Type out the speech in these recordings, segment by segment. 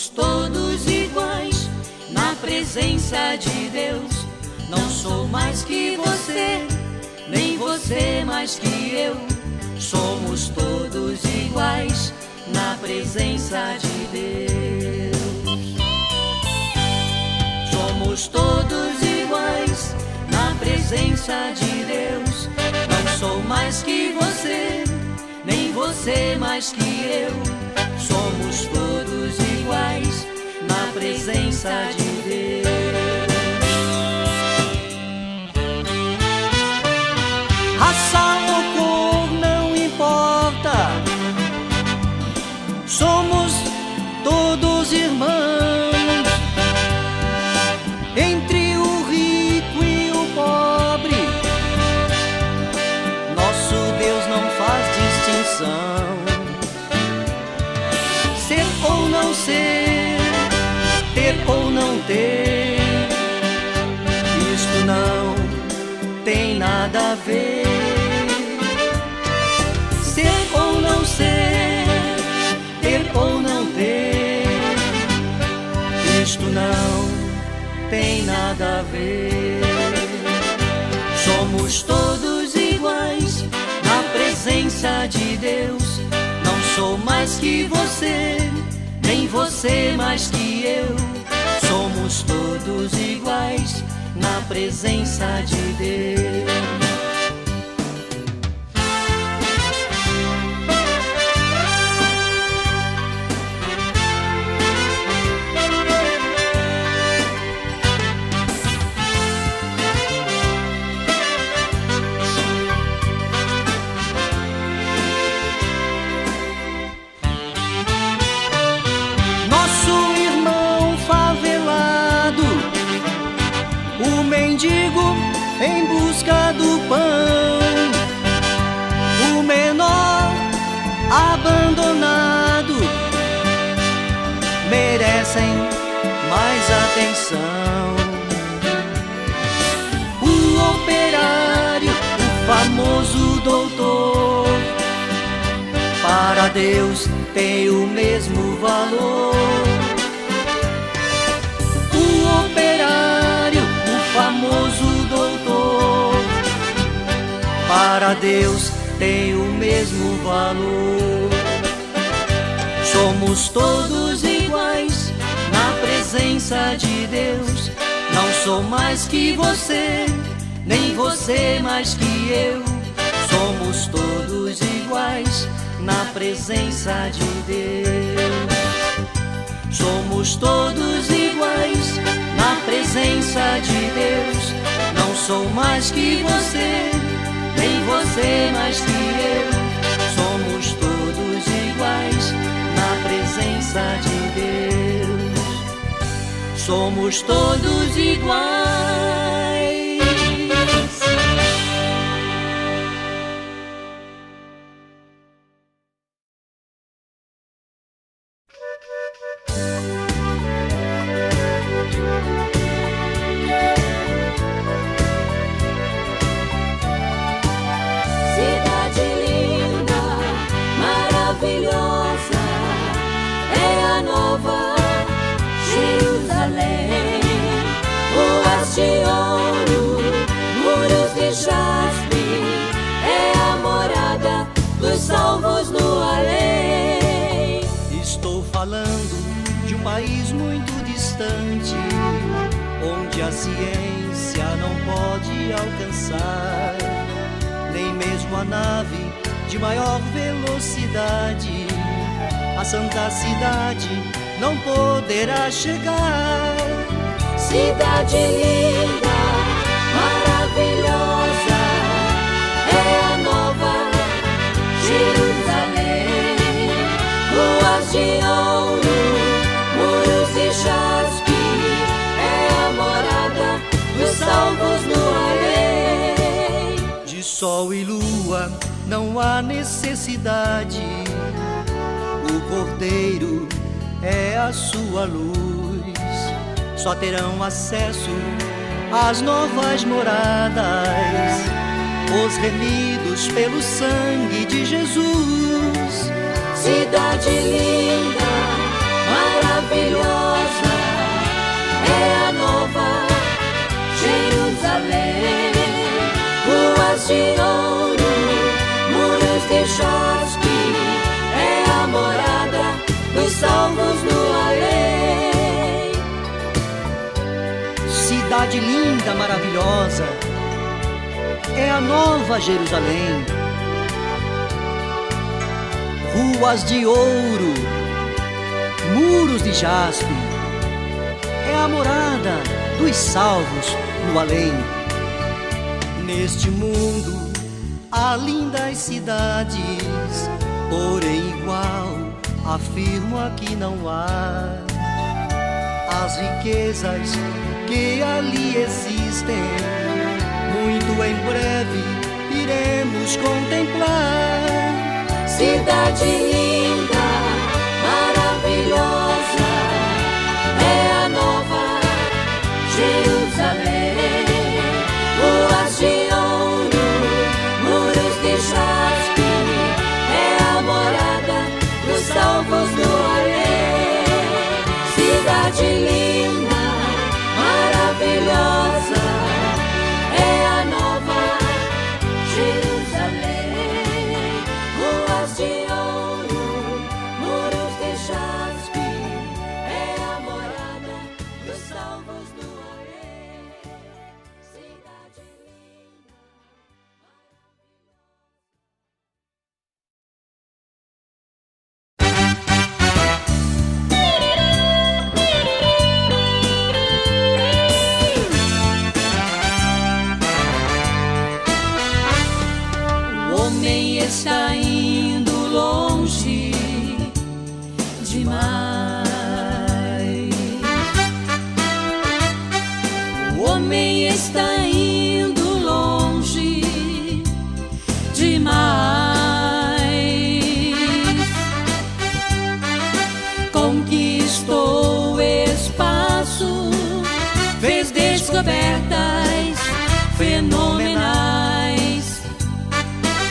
Somos todos iguais na presença de Deus. Não sou mais que você, nem você mais que eu. Somos todos iguais na presença de Deus. Somos todos iguais na presença de Deus. Não sou mais que você, nem você mais que eu. Somos todos iguais na presença de Deus. Raça ou cor não importa, somos todos irmãos. Entre o rico e o pobre, nosso Deus não faz distinção. Ser ou não ser, ter ou não ter, isto não tem nada a ver. Ser ou não ser, ter ou não ter, isto não tem nada a ver. Somos todos iguais na presença de Deus. Não sou mais que você, nem você mais que eu. Somos todos iguais na presença de Deus. Em busca do pão, o menor abandonado merecem mais atenção. O operário, o famoso doutor, para Deus tem o mesmo valor. O operário, o famoso doutor, para Deus tem o mesmo valor. Somos todos iguais na presença de Deus. Não sou mais que você, nem você mais que eu. Somos todos iguais na presença de Deus. Somos todos iguais na presença de Deus. Não sou mais que você, nem você mais que eu. Somos todos iguais na presença de Deus. Somos todos iguais. Salvos no além. Estou falando de um país muito distante, onde a ciência não pode alcançar, nem mesmo a nave de maior velocidade. A santa cidade não poderá chegar. Cidade linda, maravilhosa, é a nova Jerusalém. Ruas de ouro, muros de jaspe, é a morada dos salvos no além. De sol e lua não há necessidade, o Cordeiro é a sua luz. Só terão acesso às novas moradas os remidos pelo sangue de Jesus. Cidade linda, maravilhosa é a nova Jerusalém. Ruas de ouro, muros de jaspe, é a morada dos salvos no além. Cidade linda, maravilhosa, é a nova Jerusalém. Ruas de ouro, muros de jaspe, é a morada dos salvos no além. Neste mundo há lindas cidades, porém igual afirmo aqui não há. As riquezas que ali existem, muito em breve iremos contemplar. Cidade linda, maravilhosa, é a nova Jerusalém. Ruas de ouro, muros de jaspe, é a morada dos salvos no além. Cidade linda, maravilhosa, é a nova Jerusalém. Ruas de ouro, muros de jaspe, é a morada dos salvos no além. Cidade linda, O homem está indo longe demais. O homem está indo longe demais. Conquistou espaço, fez descobertas fenomenais.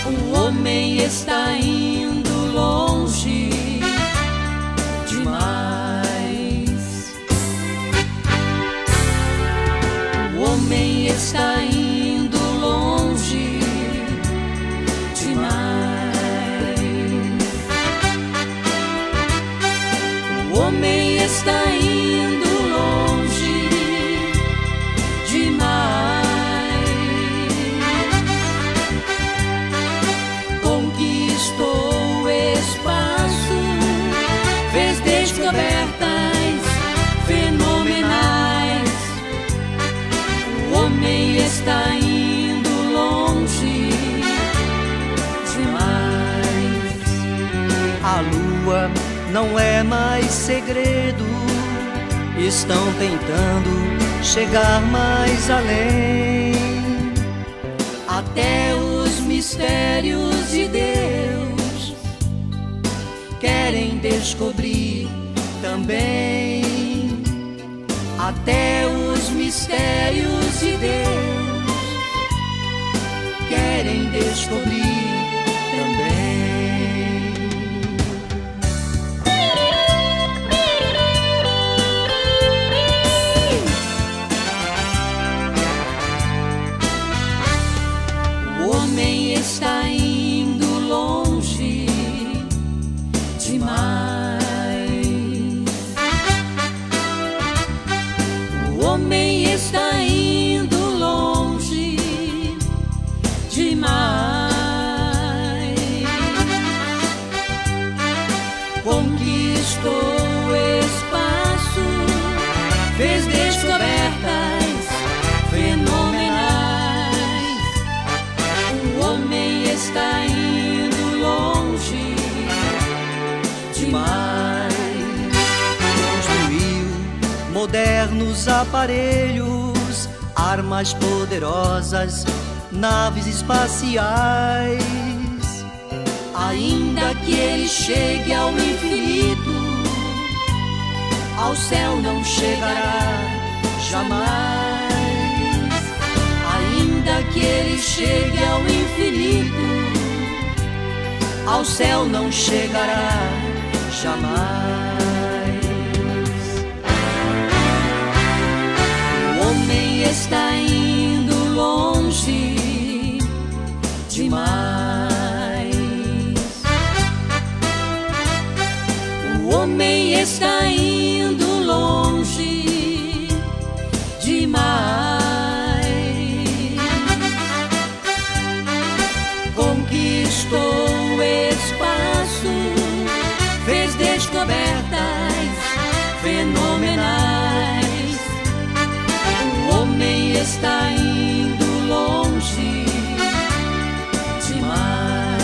O homem está indo longe demais. O homem está indo longe demais. O homem está indo longe demais. Conquistou espaço, fez descobertas fenomenais. O homem está indo longe demais. A lua não é mais segredo, estão tentando chegar mais além. Até os mistérios de Deus querem descobrir também. Até os mistérios de Deus querem descobrir também. O homem está indo longe demais. O homem está indo longe demais. Conquistou espaço, fez descobertas fenomenais. O homem está indo longe demais. Construiu modernos aparelhos, armas poderosas, naves espaciais. Ainda que ele chegue ao infinito, ao céu não chegará jamais. Ainda que ele chegue ao infinito, ao céu não chegará jamais. está indo longe demais. Conquistou o espaço, fez descobertas fenomenais. O homem está indo longe demais.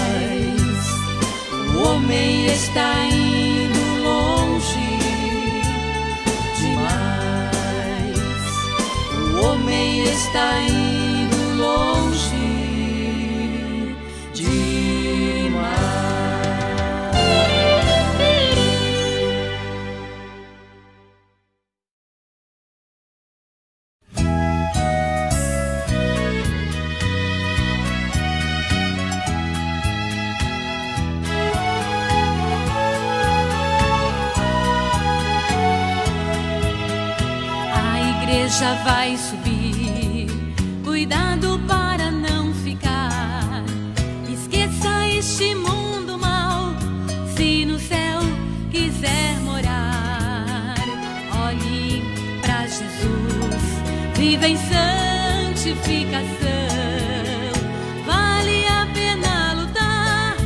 O homem está indo longe demais. O homem está indo longe demais. Já vai subir, cuidado para não ficar. Esqueça este mundo mau, se no céu quiser morar. Olhe pra Jesus, viva em santificação. Vale a pena lutar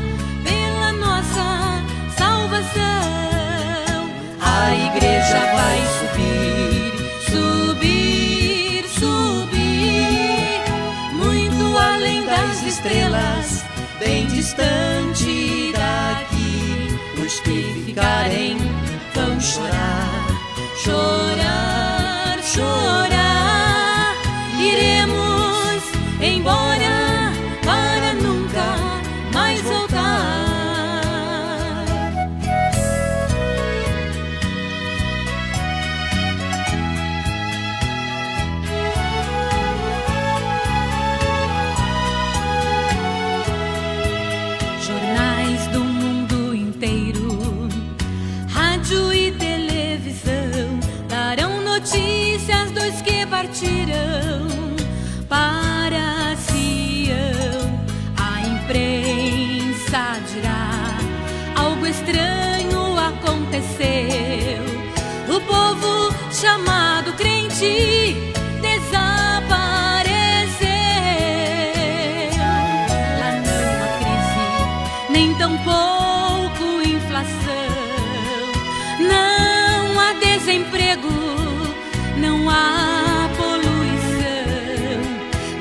pela nossa salvação. A igreja vai subir, subir, subir, muito além das estrelas, bem distante daqui. Os que ficarem vão chorar, chorar, chorar. Iremos embora para nunca mais voltar. Notícias dos que partiram para Sião. A imprensa dirá: algo estranho aconteceu. O povo chamado crente desapareceu. Lá não há crise, nem tampouco inflação. Não há desemprego, não há poluição.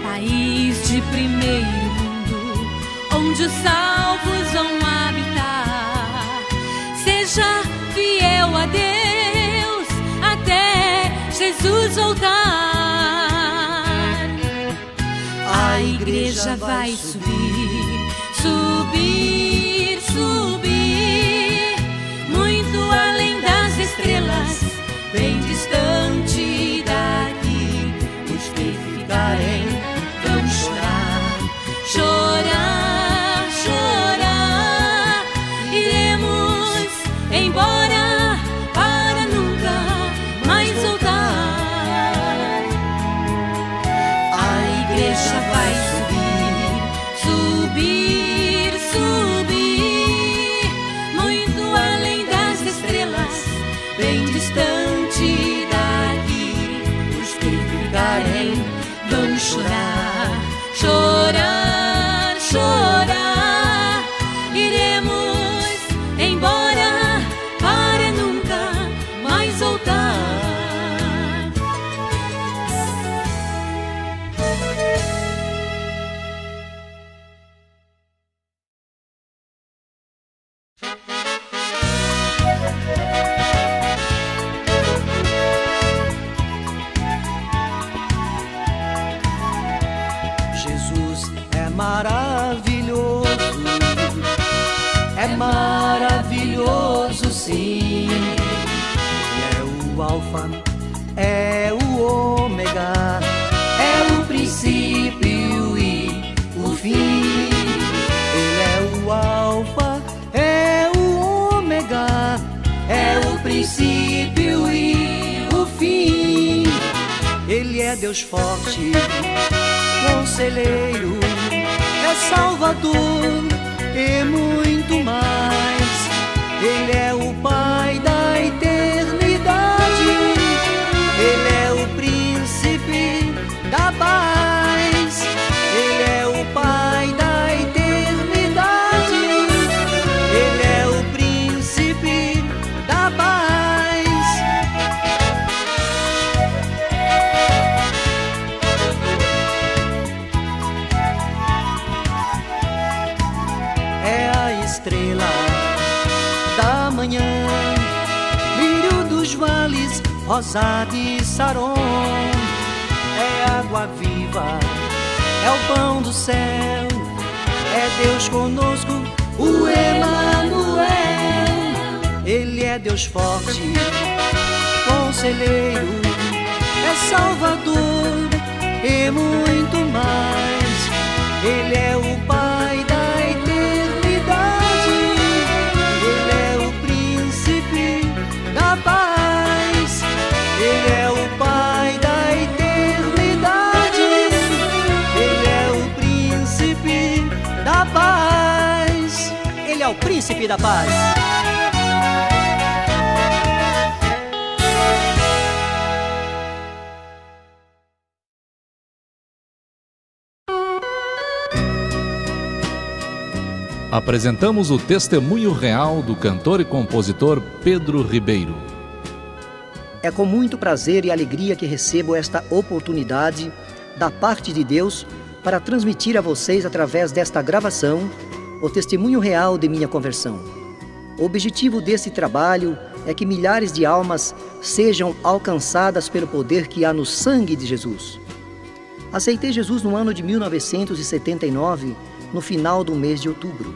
País de primeiro mundo, onde os salvos vão habitar. Seja fiel a Deus até Jesus voltar. A igreja vai subir, subir, subir, muito além das estrelas, bem distante daqui. Os que ficarem vão chorar, chorar, chorar. Iremos embora para nunca mais voltar. A igreja vai subir, subir, subir, muito além das estrelas, bem distante daqui. Os que ficarem vão chorar, chorar, chorar. Iremos embora para nunca mais voltar. Maravilhoso, sim. É o Alfa, é o Ômega, é o princípio e o fim. Ele é o Alfa, é o Ômega, é o princípio e o fim. Ele é Deus forte, conselheiro, é Salvador e muito mais. Ele é o Pai da eternidade. estrela da manhã, brilho dos vales, rosa de Saron. É água viva, é o pão do céu, é Deus conosco, o Emanuel. Ele é Deus forte, conselheiro, é Salvador e muito mais. Ele é o Pai da eternidade, Ele é o Príncipe da paz. Ele é o Pai da eternidade, Ele é o Príncipe da paz. Ele é o Príncipe da paz. Apresentamos o testemunho real do cantor e compositor Pedro Ribeiro. É com muito prazer e alegria que recebo esta oportunidade da parte de Deus para transmitir a vocês, através desta gravação, o testemunho real de minha conversão. O objetivo desse trabalho é que milhares de almas sejam alcançadas pelo poder que há no sangue de Jesus. Aceitei Jesus no ano de 1979, no final do mês de outubro.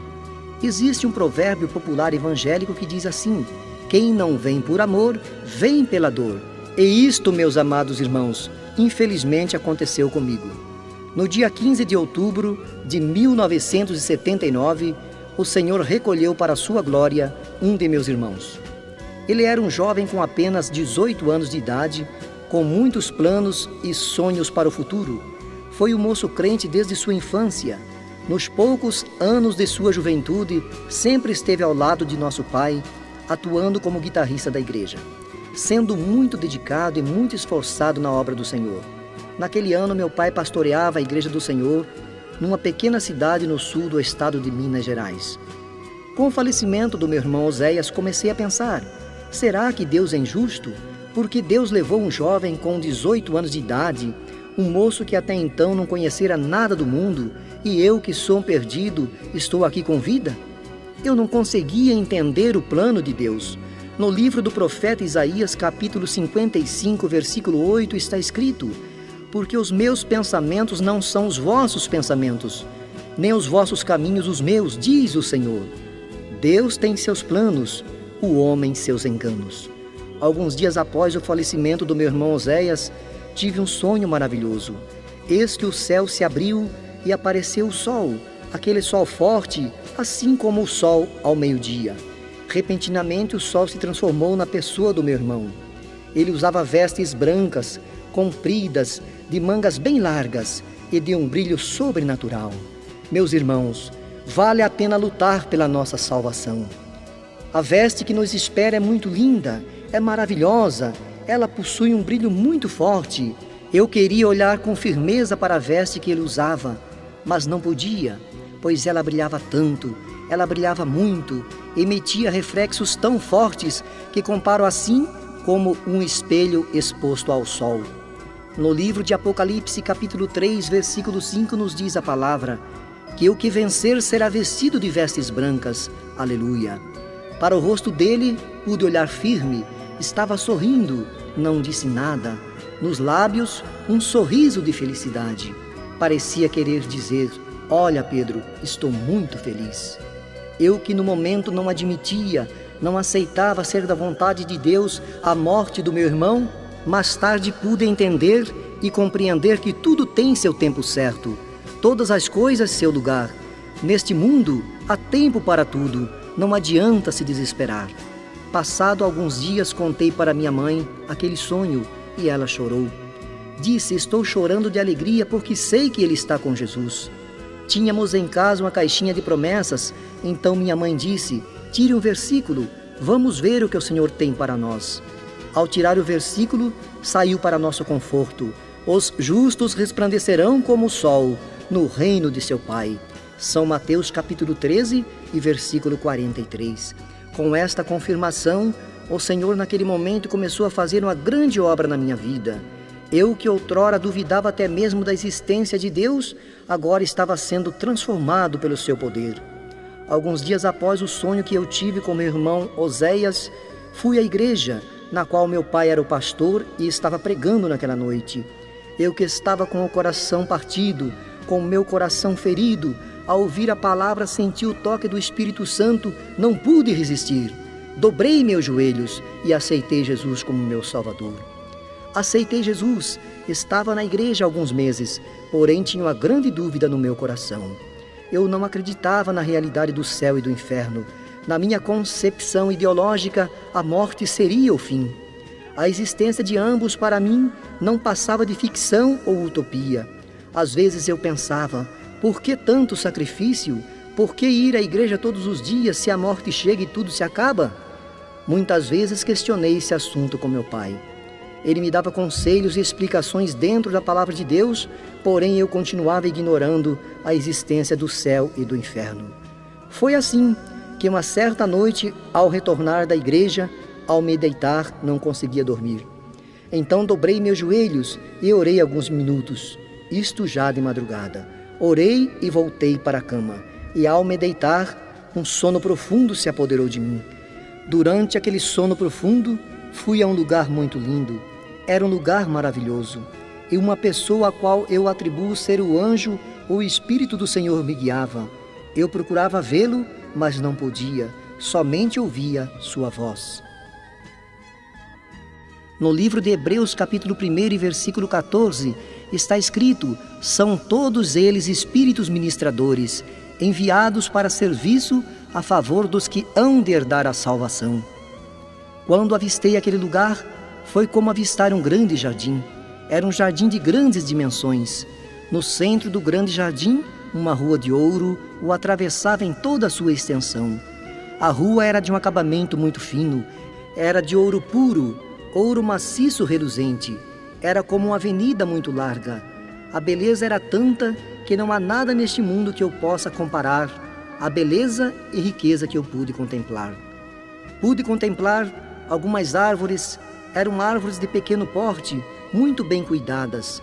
Existe um provérbio popular evangélico que diz assim: quem não vem por amor, vem pela dor. E isto, meus amados irmãos, infelizmente aconteceu comigo. No dia 15 de outubro de 1979, o Senhor recolheu para a sua glória um de meus irmãos. Ele era um jovem com apenas 18 anos de idade, com muitos planos e sonhos para o futuro. Foi um moço crente desde sua infância. Nos poucos anos de sua juventude, sempre esteve ao lado de nosso pai, atuando como guitarrista da igreja, sendo muito dedicado e muito esforçado na obra do Senhor. Naquele ano, meu pai pastoreava a Igreja do Senhor numa pequena cidade no sul do estado de Minas Gerais. Com o falecimento do meu irmão Oséias, comecei a pensar: será que Deus é injusto? Porque Deus levou um jovem com 18 anos de idade, um moço que até então não conhecera nada do mundo, e eu, que sou um perdido, estou aqui com vida? Eu não conseguia entender o plano de Deus. No livro do profeta Isaías, capítulo 55, versículo 8, está escrito: porque os meus pensamentos não são os vossos pensamentos, nem os vossos caminhos os meus, diz o Senhor. Deus tem seus planos, o homem seus enganos. Alguns dias após o falecimento do meu irmão Oséias, tive um sonho maravilhoso. Eis que o céu se abriu e apareceu o sol, aquele sol forte, assim como o sol ao meio-dia. Repentinamente o sol se transformou na pessoa do meu irmão. Ele usava vestes brancas, compridas, de mangas bem largas e de um brilho sobrenatural. Meus irmãos, vale a pena lutar pela nossa salvação. A veste que nos espera é muito linda, é maravilhosa, ela possui um brilho muito forte. Eu queria olhar com firmeza para a veste que ele usava, mas não podia, pois ela brilhava tanto, ela brilhava muito, emitia reflexos tão fortes que comparo assim como um espelho exposto ao sol. No livro de Apocalipse, capítulo 3, versículo 5, nos diz a palavra: que o que vencer será vestido de vestes brancas. Aleluia! Para o rosto dele, pude olhar firme, estava sorrindo, não disse nada. Nos lábios, um sorriso de felicidade. Parecia querer dizer: olha, Pedro, estou muito feliz. Eu, que no momento não admitia, não aceitava ser da vontade de Deus a morte do meu irmão, mais tarde pude entender e compreender que tudo tem seu tempo certo, todas as coisas seu lugar. Neste mundo, há tempo para tudo, não adianta se desesperar. Passado alguns dias, contei para minha mãe aquele sonho e ela chorou. Disse: estou chorando de alegria porque sei que ele está com Jesus. Tínhamos em casa uma caixinha de promessas, então minha mãe disse: tire um versículo, vamos ver o que o Senhor tem para nós. Ao tirar o versículo, saiu para nosso conforto: os justos resplandecerão como o sol no reino de seu Pai. São Mateus capítulo 13 e versículo 43. Com esta confirmação, o Senhor naquele momento começou a fazer uma grande obra na minha vida. Eu, que outrora duvidava até mesmo da existência de Deus, agora estava sendo transformado pelo seu poder. Alguns dias após o sonho que eu tive com meu irmão Oséias, fui à igreja, na qual meu pai era o pastor e estava pregando naquela noite. Eu que estava com o coração partido, com o meu coração ferido, ao ouvir a palavra senti o toque do Espírito Santo, não pude resistir. Dobrei meus joelhos e aceitei Jesus como meu Salvador. Aceitei Jesus, estava na igreja há alguns meses, porém tinha uma grande dúvida no meu coração. Eu não acreditava na realidade do céu e do inferno. Na minha concepção ideológica, a morte seria o fim. A existência de ambos para mim não passava de ficção ou utopia. Às vezes eu pensava, por que tanto sacrifício? Por que ir à igreja todos os dias se a morte chega e tudo se acaba? Muitas vezes questionei esse assunto com meu pai. Ele me dava conselhos e explicações dentro da palavra de Deus, porém eu continuava ignorando a existência do céu e do inferno. Foi assim que uma certa noite, ao retornar da igreja, ao me deitar, não conseguia dormir. Então dobrei meus joelhos e orei alguns minutos, isto já de madrugada. Orei e voltei para a cama, e ao me deitar, um sono profundo se apoderou de mim. Durante aquele sono profundo, fui a um lugar muito lindo. Era um lugar maravilhoso, e uma pessoa a qual eu atribuo ser o anjo ou o Espírito do Senhor me guiava. Eu procurava vê-lo, mas não podia, somente ouvia sua voz. No livro de Hebreus, capítulo 1 e versículo 14, está escrito: são todos eles espíritos ministradores, enviados para serviço a favor dos que hão de herdar a salvação. Quando avistei aquele lugar, foi como avistar um grande jardim. Era um jardim de grandes dimensões. No centro do grande jardim, uma rua de ouro o atravessava em toda a sua extensão. A rua era de um acabamento muito fino, era de ouro puro, ouro maciço reluzente. Era como uma avenida muito larga. A beleza era tanta que não há nada neste mundo que eu possa comparar à beleza e riqueza que eu pude contemplar. Pude contemplar algumas árvores. Eram árvores de pequeno porte, muito bem cuidadas,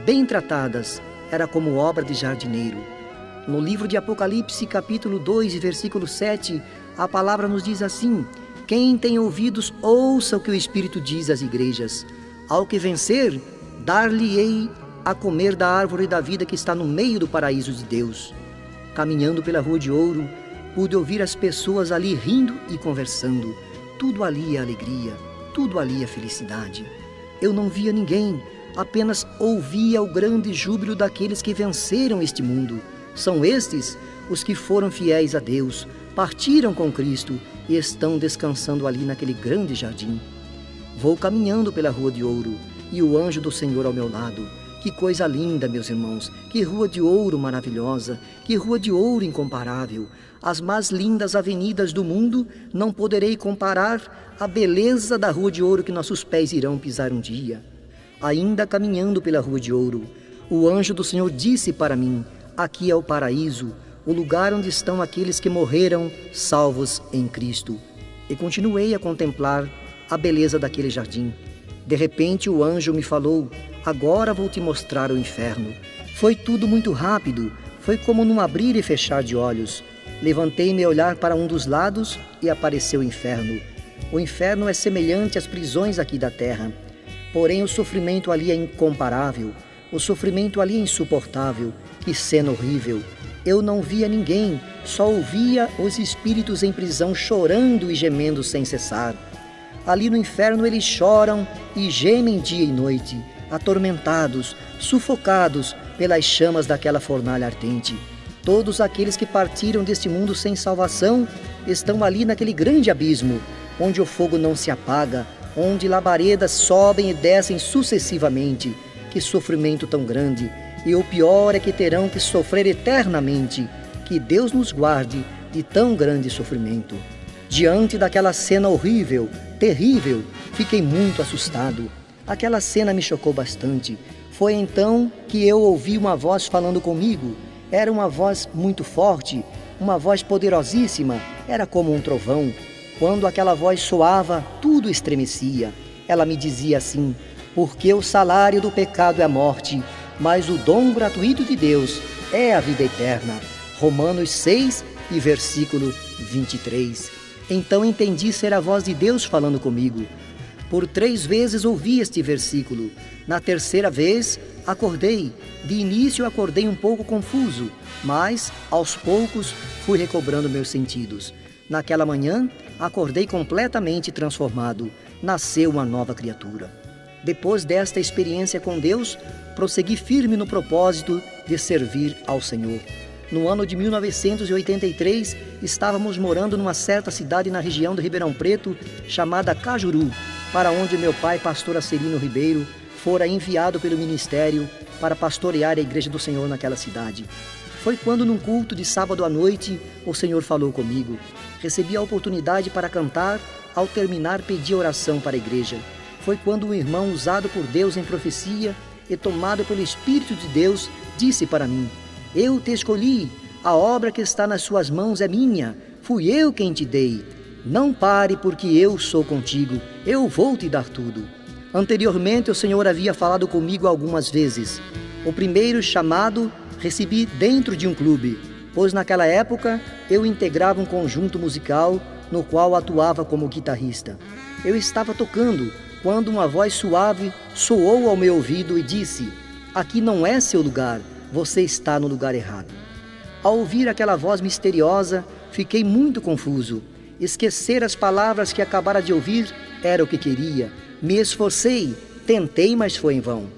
bem tratadas, era como obra de jardineiro. No livro de Apocalipse, capítulo 2, versículo 7, a palavra nos diz assim: quem tem ouvidos, ouça o que o Espírito diz às igrejas. Ao que vencer, dar-lhe-ei a comer da árvore da vida que está no meio do paraíso de Deus. Caminhando pela Rua de Ouro, pude ouvir as pessoas ali rindo e conversando. Tudo ali é alegria. Tudo ali é felicidade. Eu não via ninguém, apenas ouvia o grande júbilo daqueles que venceram este mundo. São estes os que foram fiéis a Deus, partiram com Cristo e estão descansando ali naquele grande jardim. Vou caminhando pela Rua de Ouro e o anjo do Senhor ao meu lado. Que coisa linda, meus irmãos, que rua de ouro maravilhosa, que rua de ouro incomparável. As mais lindas avenidas do mundo não poderei comparar a beleza da Rua de Ouro que nossos pés irão pisar um dia. Ainda caminhando pela Rua de Ouro, o anjo do Senhor disse para mim: aqui é o paraíso, o lugar onde estão aqueles que morreram salvos em Cristo. E continuei a contemplar a beleza daquele jardim. De repente o anjo me falou: agora vou te mostrar o inferno. Foi tudo muito rápido, foi como num abrir e fechar de olhos. Levantei-me a olhar para um dos lados e apareceu o inferno. O inferno é semelhante às prisões aqui da terra. Porém o sofrimento ali é incomparável. O sofrimento ali é insuportável. Que cena horrível! Eu não via ninguém, só ouvia os espíritos em prisão chorando e gemendo sem cessar. Ali no inferno eles choram e gemem dia e noite, atormentados, sufocados pelas chamas daquela fornalha ardente. Todos aqueles que partiram deste mundo sem salvação estão ali naquele grande abismo, onde o fogo não se apaga, onde labaredas sobem e descem sucessivamente. Que sofrimento tão grande! E o pior é que terão que sofrer eternamente. Que Deus nos guarde de tão grande sofrimento. Diante daquela cena horrível, terrível, fiquei muito assustado. Aquela cena me chocou bastante. Foi então que eu ouvi uma voz falando comigo. Era uma voz muito forte, uma voz poderosíssima, era como um trovão. Quando aquela voz soava, tudo estremecia. Ela me dizia assim: porque o salário do pecado é a morte, mas o dom gratuito de Deus é a vida eterna. Romanos 6, e versículo 23. Então entendi ser a voz de Deus falando comigo. Por 3 vezes ouvi este versículo. Na terceira vez, acordei. De início acordei um pouco confuso, mas, aos poucos, fui recobrando meus sentidos. Naquela manhã, acordei completamente transformado. Nasceu uma nova criatura. Depois desta experiência com Deus, prossegui firme no propósito de servir ao Senhor. No ano de 1983, estávamos morando numa certa cidade na região do Ribeirão Preto, chamada Cajuru, para onde meu pai, pastor Acelino Ribeiro, fora enviado pelo ministério para pastorear a Igreja do Senhor naquela cidade. Foi quando, num culto de sábado à noite, o Senhor falou comigo. Recebi a oportunidade para cantar, ao terminar pedi oração para a igreja. Foi quando um irmão usado por Deus em profecia e tomado pelo Espírito de Deus, disse para mim: eu te escolhi, a obra que está nas suas mãos é minha, fui eu quem te dei. Não pare, porque eu sou contigo, eu vou te dar tudo. Anteriormente o Senhor havia falado comigo algumas vezes. O primeiro chamado recebi dentro de um clube, pois naquela época eu integrava um conjunto musical no qual atuava como guitarrista. Eu estava tocando quando uma voz suave soou ao meu ouvido e disse: aqui não é seu lugar. Você está no lugar errado. Ao ouvir aquela voz misteriosa, fiquei muito confuso. Esquecer as palavras que acabara de ouvir era o que queria. Me esforcei, tentei, mas foi em vão.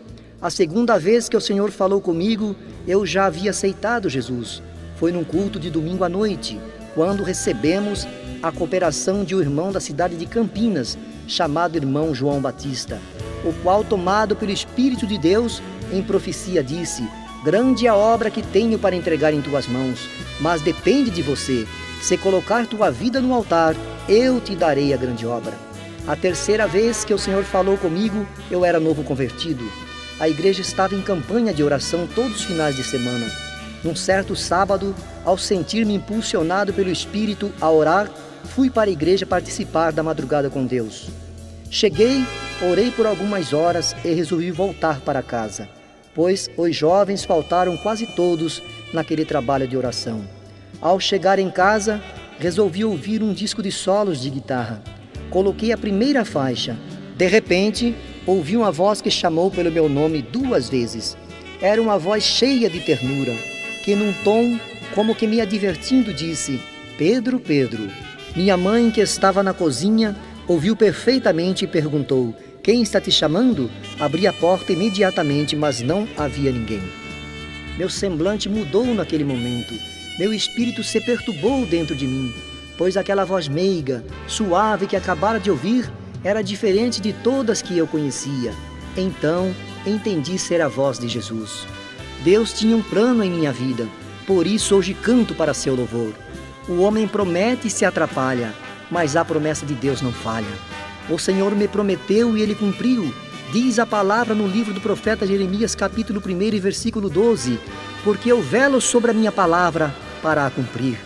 A segunda vez que o Senhor falou comigo, eu já havia aceitado Jesus. Foi num culto de domingo à noite, quando recebemos a cooperação de um irmão da cidade de Campinas, chamado irmão João Batista, o qual, tomado pelo Espírito de Deus, em profecia disse: grande é a obra que tenho para entregar em tuas mãos, mas depende de você. Se colocar tua vida no altar, eu te darei a grande obra. A terceira vez que o Senhor falou comigo, eu era novo convertido. A igreja estava em campanha de oração todos os finais de semana. Num certo sábado, ao sentir-me impulsionado pelo Espírito a orar, fui para a igreja participar da madrugada com Deus. Cheguei, orei por algumas horas e resolvi voltar para casa, pois os jovens faltaram quase todos naquele trabalho de oração. Ao chegar em casa, resolvi ouvir um disco de solos de guitarra. Coloquei a primeira faixa. De repente, ouvi uma voz que chamou pelo meu nome 2 vezes. Era uma voz cheia de ternura, que num tom como que me advertindo disse: Pedro, Pedro. Minha mãe, que estava na cozinha, ouviu perfeitamente e perguntou: quem está te chamando? Abri a porta imediatamente, mas não havia ninguém. Meu semblante mudou naquele momento. Meu espírito se perturbou dentro de mim, pois aquela voz meiga, suave que acabara de ouvir era diferente de todas que eu conhecia. Então entendi ser a voz de Jesus. Deus tinha um plano em minha vida, por isso hoje canto para seu louvor. O homem promete e se atrapalha, mas a promessa de Deus não falha. O Senhor me prometeu e Ele cumpriu. Diz a palavra no livro do profeta Jeremias, capítulo 1 e versículo 12, porque eu velo sobre a minha palavra para a cumprir.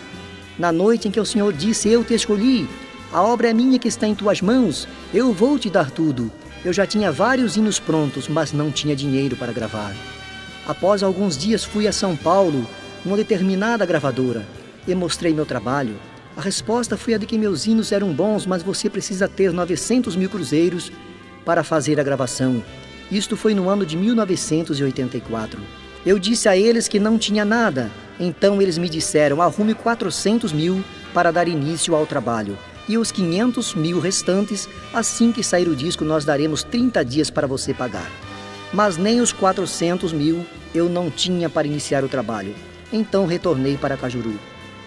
Na noite em que o Senhor disse: eu te escolhi, a obra é minha que está em tuas mãos, eu vou te dar tudo. Eu já tinha vários hinos prontos, mas não tinha dinheiro para gravar. Após alguns dias fui a São Paulo, numa determinada gravadora, e mostrei meu trabalho. A resposta foi a de que meus hinos eram bons, mas você precisa ter 900 mil cruzeiros para fazer a gravação. Isto foi no ano de 1984. Eu disse a eles que não tinha nada. Então eles me disseram: arrume 400 mil para dar início ao trabalho. E os 500 mil restantes, assim que sair o disco, nós daremos 30 dias para você pagar. Mas nem os 400 mil eu não tinha para iniciar o trabalho. Então retornei para Cajuru.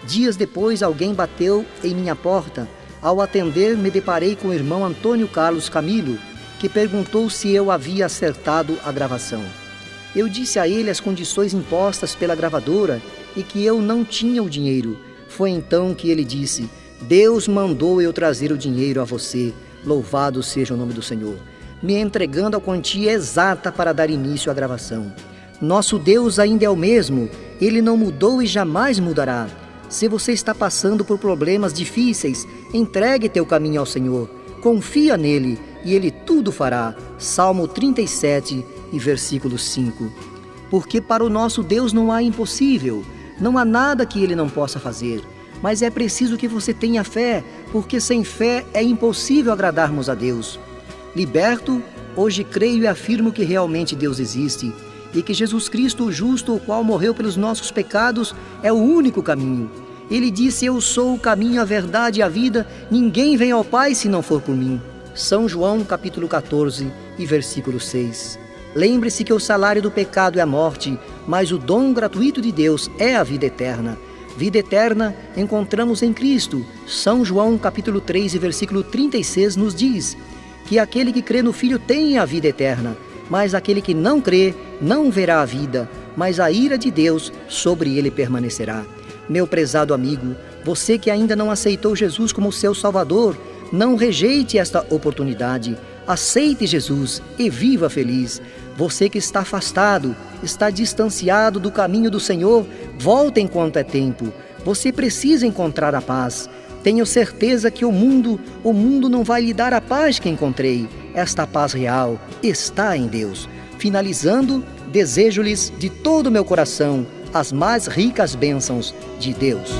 Dias depois, alguém bateu em minha porta. Ao atender, me deparei com o irmão Antônio Carlos Camilo, que perguntou se eu havia acertado a gravação. Eu disse a ele as condições impostas pela gravadora e que eu não tinha o dinheiro. Foi então que ele disse: Deus mandou eu trazer o dinheiro a você, louvado seja o nome do Senhor, me entregando a quantia exata para dar início à gravação. Nosso Deus ainda é o mesmo, Ele não mudou e jamais mudará. Se você está passando por problemas difíceis, entregue teu caminho ao Senhor, confia nele e Ele tudo fará. Salmo 37 e versículo 5. Porque para o nosso Deus não há impossível, não há nada que Ele não possa fazer. mas é preciso que você tenha fé, porque sem fé é impossível agradarmos a Deus. Liberto, hoje creio e afirmo que realmente Deus existe e que Jesus Cristo, o justo, o qual morreu pelos nossos pecados, é o único caminho. Ele disse: eu sou o caminho, a verdade e a vida, ninguém vem ao Pai se não for por mim. São João capítulo 14 e versículo 6. Lembre-se que o salário do pecado é a morte, mas o dom gratuito de Deus é a vida eterna. Vida eterna encontramos em Cristo. São João capítulo 3 e versículo 36 nos diz que aquele que crê no Filho tem a vida eterna, mas aquele que não crê não verá a vida, mas a ira de Deus sobre ele permanecerá. Meu prezado amigo, você que ainda não aceitou Jesus como seu Salvador, não rejeite esta oportunidade. Aceite Jesus e viva feliz. Você que está afastado, está distanciado do caminho do Senhor, volte enquanto é tempo. Você precisa encontrar a paz. Tenho certeza que o mundo não vai lhe dar a paz que encontrei. Esta paz real está em Deus. Finalizando, desejo-lhes de todo o meu coração as mais ricas bênçãos de Deus.